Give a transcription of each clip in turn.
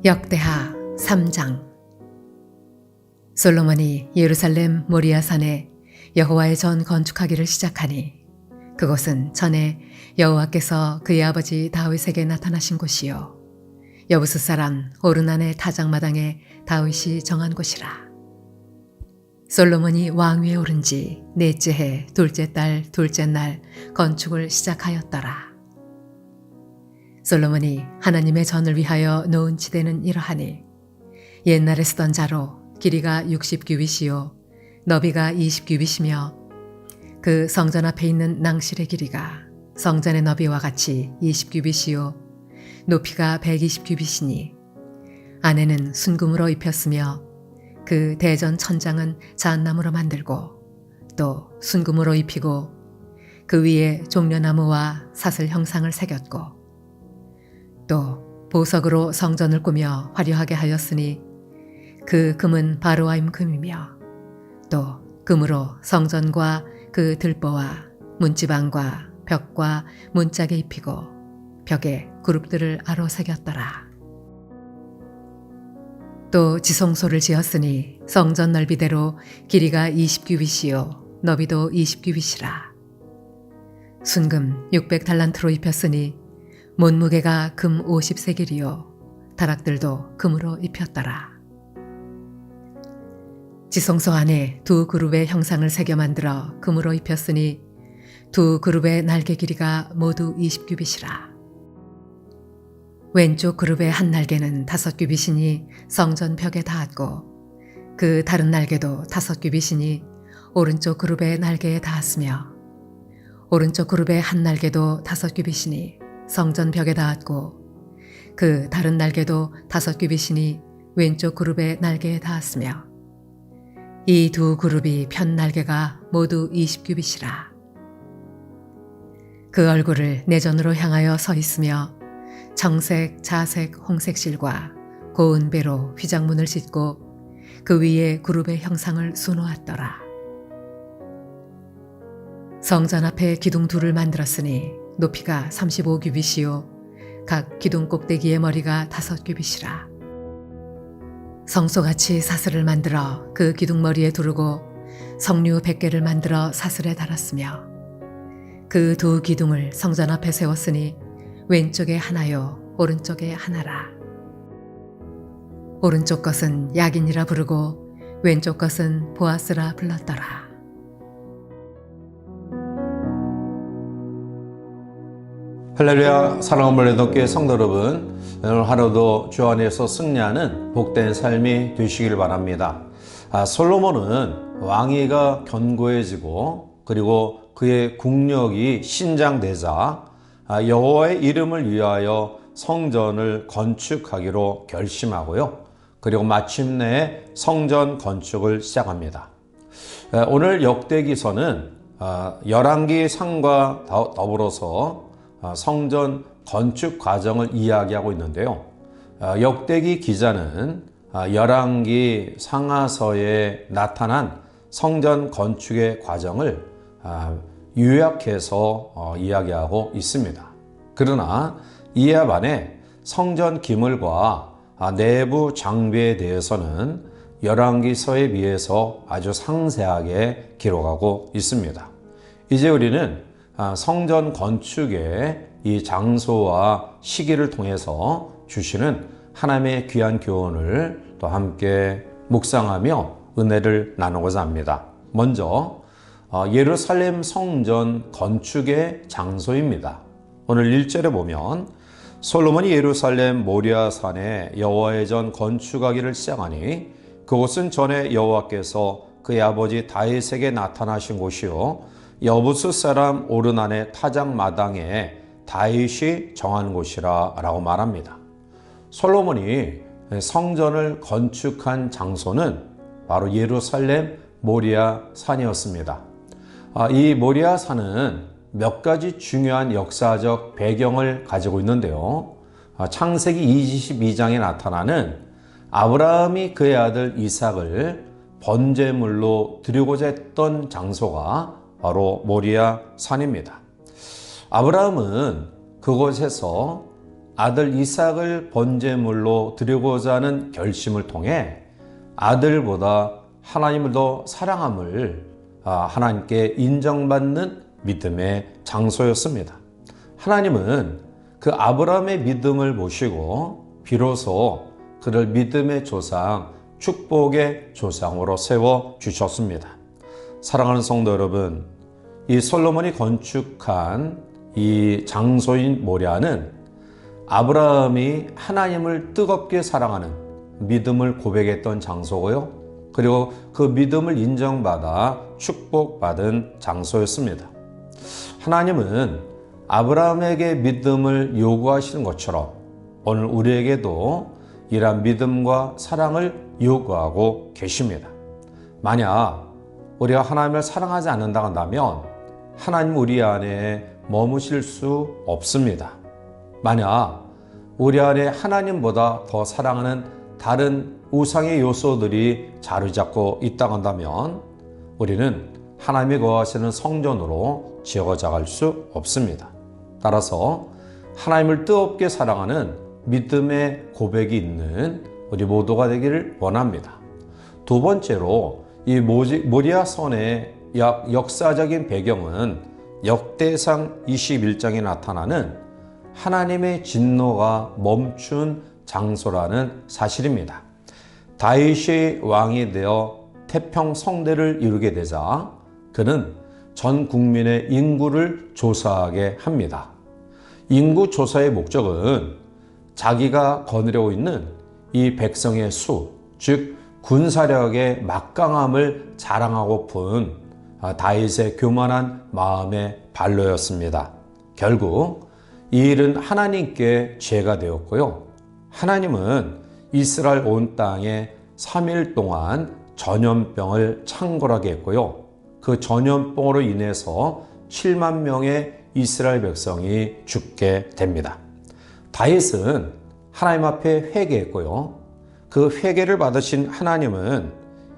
역대하 3장. 솔로몬이 예루살렘 모리아산에 여호와의 전 건축하기를 시작하니 그곳은 전에 여호와께서 그의 아버지 다윗에게 나타나신 곳이요 여부스 사람 오르난의 타작마당에 다윗이 정한 곳이라. 솔로몬이 왕위에 오른 지 넷째 해 둘째 달 둘째 날 건축을 시작하였더라. 솔로몬이 하나님의 전을 위하여 놓은 지대는 이러하니 옛날에 쓰던 자로 길이가 60규빗이요 너비가 20규빗이며 그 성전 앞에 있는 낭실의 길이가 성전의 너비와 같이 20규빗이요 높이가 120규빗이니 안에는 순금으로 입혔으며 그 대전 천장은 잣나무로 만들고 또 순금으로 입히고 그 위에 종려나무와 사슬 형상을 새겼고 또 보석으로 성전을 꾸며 화려하게 하였으니 그 금은 바로아임 금이며 또 금으로 성전과 그 들보와 문지방과 벽과 문짝에 입히고 벽에 그룹들을 아로 새겼더라. 또 지성소를 지었으니 성전 넓이대로 길이가 20규빗이요 너비도 20규빗이라. 순금 600달란트로 입혔으니 못무게가 금 50세겔이요 다락들도 금으로 입혔더라. 지성소 안에 두 그룹의 형상을 새겨 만들어 금으로 입혔으니 두 그룹의 날개 길이가 모두 20규빗이라. 왼쪽 그룹의 한 날개는 5규빗이니 성전 벽에 닿았고 그 다른 날개도 5규빗이니 오른쪽 그룹의 날개에 닿았으며 오른쪽 그룹의 한 날개도 5규빗이니 성전 벽에 닿았고 그 다른 날개도 5규빗이니 왼쪽 그룹의 날개에 닿았으며 이 두 그룹이 편 날개가 모두 20규빗이라. 그 얼굴을 내전으로 향하여 서 있으며 청색, 자색, 홍색 실과 고운 배로 휘장문을 짓고 그 위에 그룹의 형상을 수놓았더라. 성전 앞에 기둥 둘을 만들었으니 높이가 35규빗이요 각 기둥 꼭대기의 머리가 5규빗이라. 성소같이 사슬을 만들어 그 기둥 머리에 두르고 석류 100개를 만들어 사슬에 달았으며 그 두 기둥을 성전 앞에 세웠으니 왼쪽에 하나요 오른쪽에 하나라. 오른쪽 것은 야긴이라 부르고 왼쪽 것은 보아스라 불렀더라. 할렐루야. 사랑하는 레동교회 성도 여러분, 오늘 하루도 주 안에서 승리하는 복된 삶이 되시길 바랍니다. 솔로몬은 왕위가 견고해지고 그리고 그의 국력이 신장되자 여호와의 이름을 위하여 성전을 건축하기로 결심하고요. 그리고 마침내 성전 건축을 시작합니다. 오늘 역대기서는 열왕기상과 더불어서 성전 건축 과정을 이야기하고 있는데요. 역대기 기자는 열왕기 상하서에 나타난 성전 건축의 과정을 요약해서 이야기하고 있습니다. 그러나 이에 반해 성전 기물과 내부 장비에 대해서는 열왕기서에 비해서 아주 상세하게 기록하고 있습니다. 이제 우리는 성전 건축의 이 장소와 시기를 통해서 주시는 하나님의 귀한 교훈을 또 함께 묵상하며 은혜를 나누고자 합니다. 먼저 예루살렘 성전 건축의 장소입니다. 오늘 1절에 보면 솔로몬이 예루살렘 모리아산에 여호와의 전 건축하기를 시작하니 그곳은 전에 여호와께서 그의 아버지 다윗에게 나타나신 곳이요 여부스 사람 오르난의 타작마당에 다윗이 정한 곳이라 라고 말합니다. 솔로몬이 성전을 건축한 장소는 바로 예루살렘 모리아산이었습니다. 이 모리아산은 몇 가지 중요한 역사적 배경을 가지고 있는데요. 창세기 22장에 나타나는 아브라함이 그의 아들 이삭을 번제물로 드리고자 했던 장소가 바로 모리아 산입니다. 아브라함은 그곳에서 아들 이삭을 번제물로 드리고자 하는 결심을 통해 아들보다 하나님을 더 사랑함을 하나님께 인정받는 믿음의 장소였습니다. 하나님은 그 아브라함의 믿음을 보시고 비로소 그를 믿음의 조상, 축복의 조상으로 세워 주셨습니다. 사랑하는 성도 여러분, 이 솔로몬이 건축한 이 장소인 모리아는 아브라함이 하나님을 뜨겁게 사랑하는 믿음을 고백했던 장소고요. 그리고 그 믿음을 인정받아 축복받은 장소였습니다. 하나님은 아브라함에게 믿음을 요구하시는 것처럼 오늘 우리에게도 이러한 믿음과 사랑을 요구하고 계십니다. 만약 우리가 하나님을 사랑하지 않는다 한다면 하나님 우리 안에 머무실 수 없습니다. 만약 우리 안에 하나님보다 더 사랑하는 다른 우상의 요소들이 자리 잡고 있다고 한다면 우리는 하나님이 거하시는 성전으로 지어져 갈 수 없습니다. 따라서 하나님을 뜨겁게 사랑하는 믿음의 고백이 있는 우리 모두가 되기를 원합니다. 두 번째로 이 모리아 선의 역사적인 배경은 역대상 21장에 나타나는 하나님의 진노가 멈춘 장소라는 사실입니다. 다윗이 왕이 되어 태평성대를 이루게 되자 그는 전 국민의 인구를 조사하게 합니다. 인구 조사의 목적은 자기가 거느리고 있는 이 백성의 수, 즉 군사력의 막강함을 자랑하고픈 다윗의 교만한 마음의 발로였습니다. 결국 이 일은 하나님께 죄가 되었고요. 하나님은 이스라엘 온 땅에 3일 동안 전염병을 창궐하게 했고요. 그 전염병으로 인해서 7만 명의 이스라엘 백성이 죽게 됩니다. 다윗은 하나님 앞에 회개했고요. 그 회개를 받으신 하나님은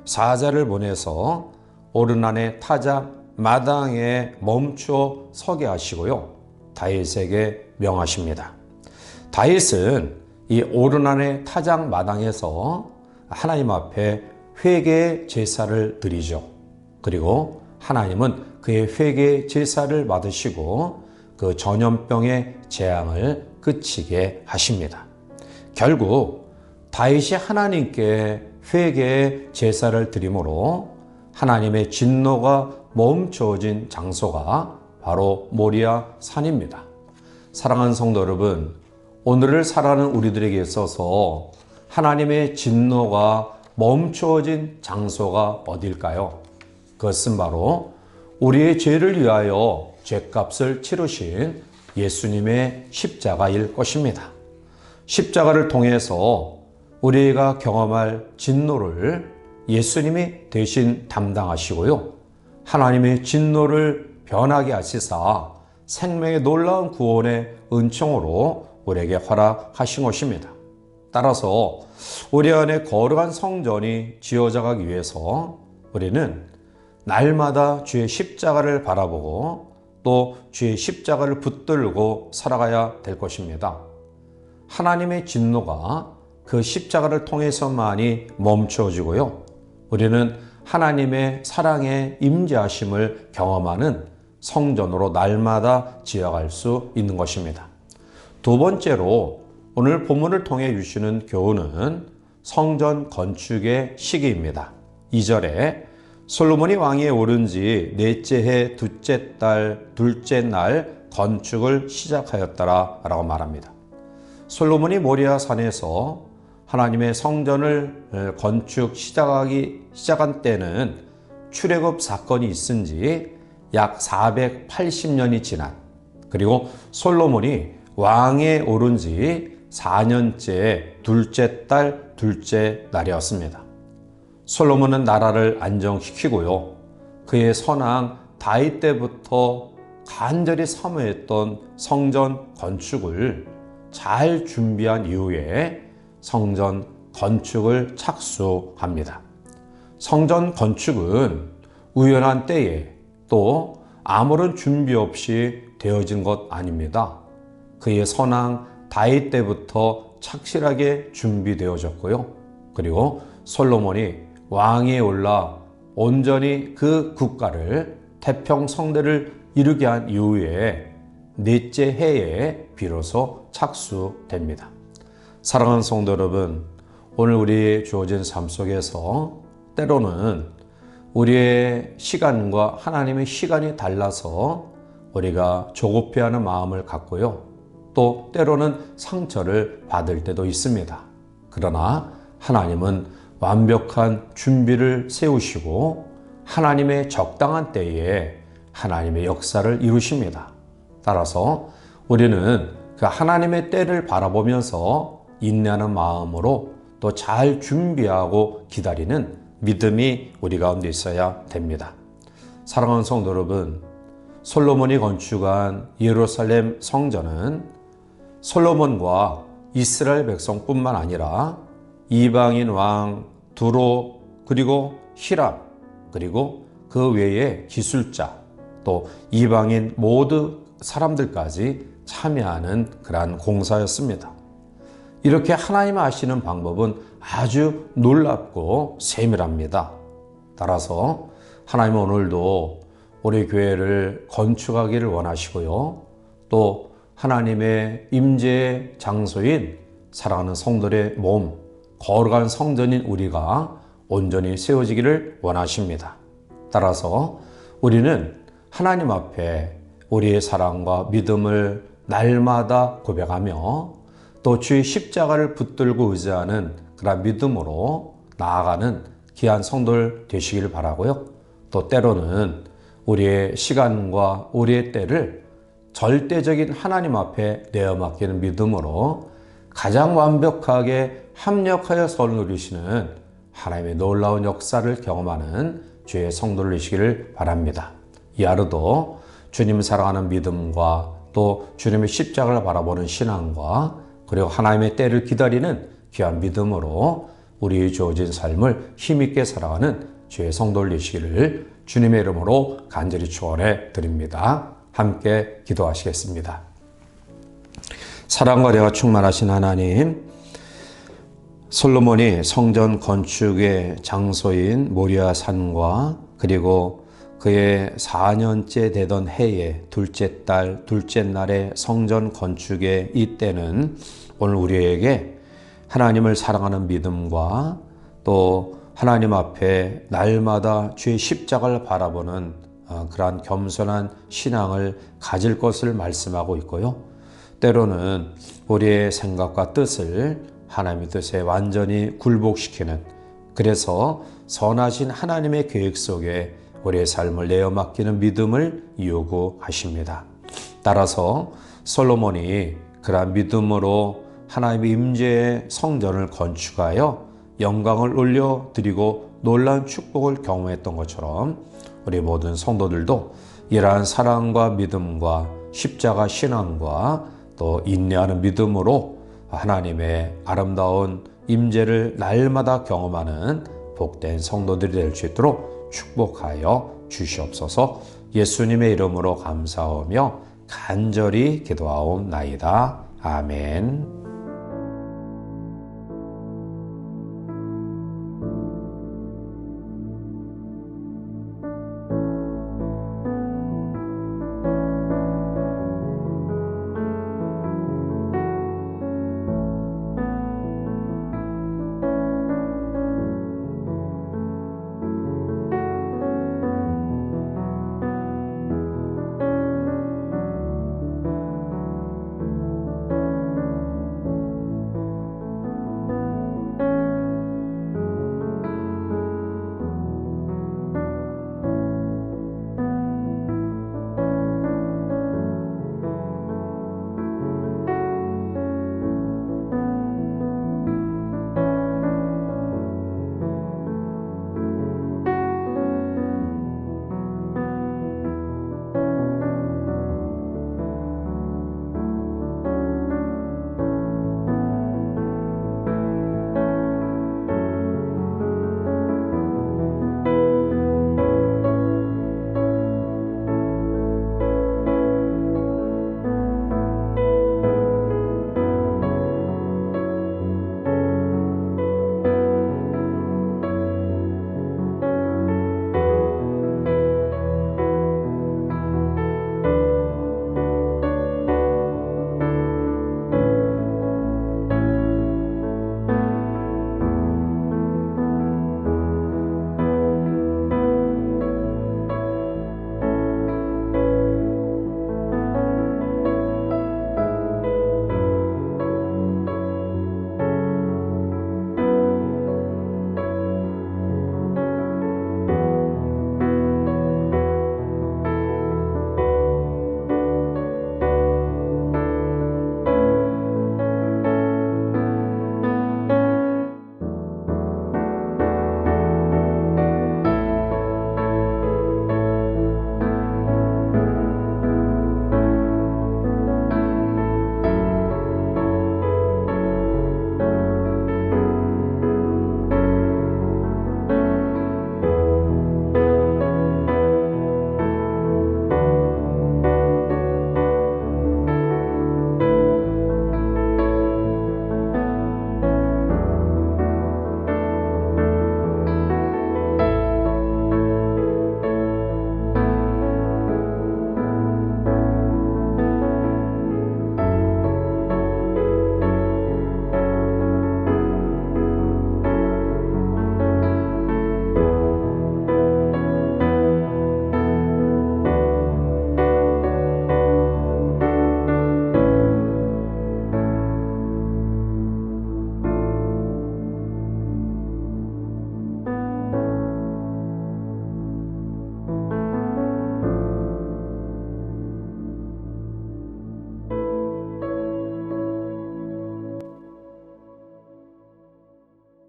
사자를 보내서 오르난의 타작 마당에 멈춰 서게 하시고요. 다윗에게 명하십니다. 다윗은 이 오르난의 타작 마당에서 하나님 앞에 회개의 제사를 드리죠. 그리고 하나님은 그의 회개 제사를 받으시고 그 전염병의 재앙을 그치게 하십니다. 결국 다윗이 하나님께 회개의 제사를 드림으로 하나님의 진노가 멈춰진 장소가 바로 모리아 산입니다. 사랑하는 성도 여러분, 오늘을 살아가는 우리들에게 있어서 하나님의 진노가 멈춰진 장소가 어딜까요? 그것은 바로 우리의 죄를 위하여 죄값을 치르신 예수님의 십자가일 것입니다. 십자가를 통해서 우리가 경험할 진노를 예수님이 대신 담당하시고요. 하나님의 진노를 변하게 하시사 생명의 놀라운 구원의 은총으로 우리에게 허락하신 것입니다. 따라서 우리 안에 거룩한 성전이 지어져 가기 위해서 우리는 날마다 주의 십자가를 바라보고 또 주의 십자가를 붙들고 살아가야 될 것입니다. 하나님의 진노가 그 십자가를 통해서만이 멈춰지고요. 우리는 하나님의 사랑의 임재하심을 경험하는 성전으로 날마다 지어갈 수 있는 것입니다. 두 번째로 오늘 본문을 통해 주시는 교훈은 성전 건축의 시기입니다. 2절에 솔로몬이 왕위에 오른 지 넷째 해 둘째 달 둘째 날 건축을 시작하였더라 라고 말합니다. 솔로몬이 모리아 산에서 하나님의 성전을 건축 시작한 때는 출애굽 사건이 있은 지 약 480년이 지난, 그리고 솔로몬이 왕에 오른 지 4년째 둘째 달 둘째 날이었습니다. 솔로몬은 나라를 안정시키고요. 그의 선왕 다윗 때부터 간절히 사모했던 성전 건축을 잘 준비한 이후에 성전 건축을 착수합니다. 성전 건축은 우연한 때에 또 아무런 준비 없이 되어진 것 아닙니다. 그의 선왕 다윗 때부터 착실하게 준비되어졌고요. 그리고 솔로몬이 왕위에 올라 온전히 그 국가를 태평성대를 이루게 한 이후에 넷째 해에 비로소 착수됩니다. 사랑하는 성도 여러분, 오늘 우리 주어진 삶 속에서 때로는 우리의 시간과 하나님의 시간이 달라서 우리가 조급해하는 마음을 갖고요. 또 때로는 상처를 받을 때도 있습니다. 그러나 하나님은 완벽한 준비를 세우시고 하나님의 적당한 때에 하나님의 역사를 이루십니다. 따라서 우리는 그 하나님의 때를 바라보면서 인내하는 마음으로 또 잘 준비하고 기다리는 믿음이 우리 가운데 있어야 됩니다. 사랑하는 성도 여러분, 솔로몬이 건축한 예루살렘 성전은 솔로몬과 이스라엘 백성뿐만 아니라 이방인 왕 두로, 그리고 히람, 그리고 그 외의 기술자, 또 이방인 모두 사람들까지 참여하는 그러한 공사였습니다. 이렇게 하나님 하시는 방법은 아주 놀랍고 세밀합니다. 따라서 하나님은 오늘도 우리 교회를 건축하기를 원하시고요. 또 하나님의 임재의 장소인 사랑하는 성도들의 몸, 거룩한 성전인 우리가 온전히 세워지기를 원하십니다. 따라서 우리는 하나님 앞에 우리의 사랑과 믿음을 날마다 고백하며 또 주의 십자가를 붙들고 의지하는 그런 믿음으로 나아가는 귀한 성도들 되시기를 바라고요. 또 때로는 우리의 시간과 우리의 때를 절대적인 하나님 앞에 내어 맡기는 믿음으로 가장 완벽하게 합력하여 선을 누리시는 하나님의 놀라운 역사를 경험하는 주의 성도를 되시기를 바랍니다. 이 하루도 주님을 사랑하는 믿음과 또 주님의 십자가를 바라보는 신앙과 그리고 하나님의 때를 기다리는 귀한 믿음으로 우리의 주어진 삶을 힘있게 살아가는 주의 성도를 되시기를 주님의 이름으로 간절히 축원해 드립니다. 함께 기도하시겠습니다. 사랑과 은혜가 충만하신 하나님, 솔로몬이 성전 건축의 장소인 모리아 산과 그리고 그의 4년째 되던 해의 둘째 달, 둘째 날의 성전 건축의 이때는 오늘 우리에게 하나님을 사랑하는 믿음과 또 하나님 앞에 날마다 주의 십자가를 바라보는 그러한 겸손한 신앙을 가질 것을 말씀하고 있고요. 때로는 우리의 생각과 뜻을 하나님의 뜻에 완전히 굴복시키는, 그래서 선하신 하나님의 계획 속에 우리의 삶을 내어 맡기는 믿음을 요구하십니다. 따라서 솔로몬이 그러한 믿음으로 하나님의 임재의 성전을 건축하여 영광을 올려드리고 놀라운 축복을 경험했던 것처럼 우리 모든 성도들도 이러한 사랑과 믿음과 십자가 신앙과 또 인내하는 믿음으로 하나님의 아름다운 임재를 날마다 경험하는 복된 성도들이 될 수 있도록 축복하여 주시옵소서. 예수님의 이름으로 감사하며 간절히 기도하옵나이다. 아멘.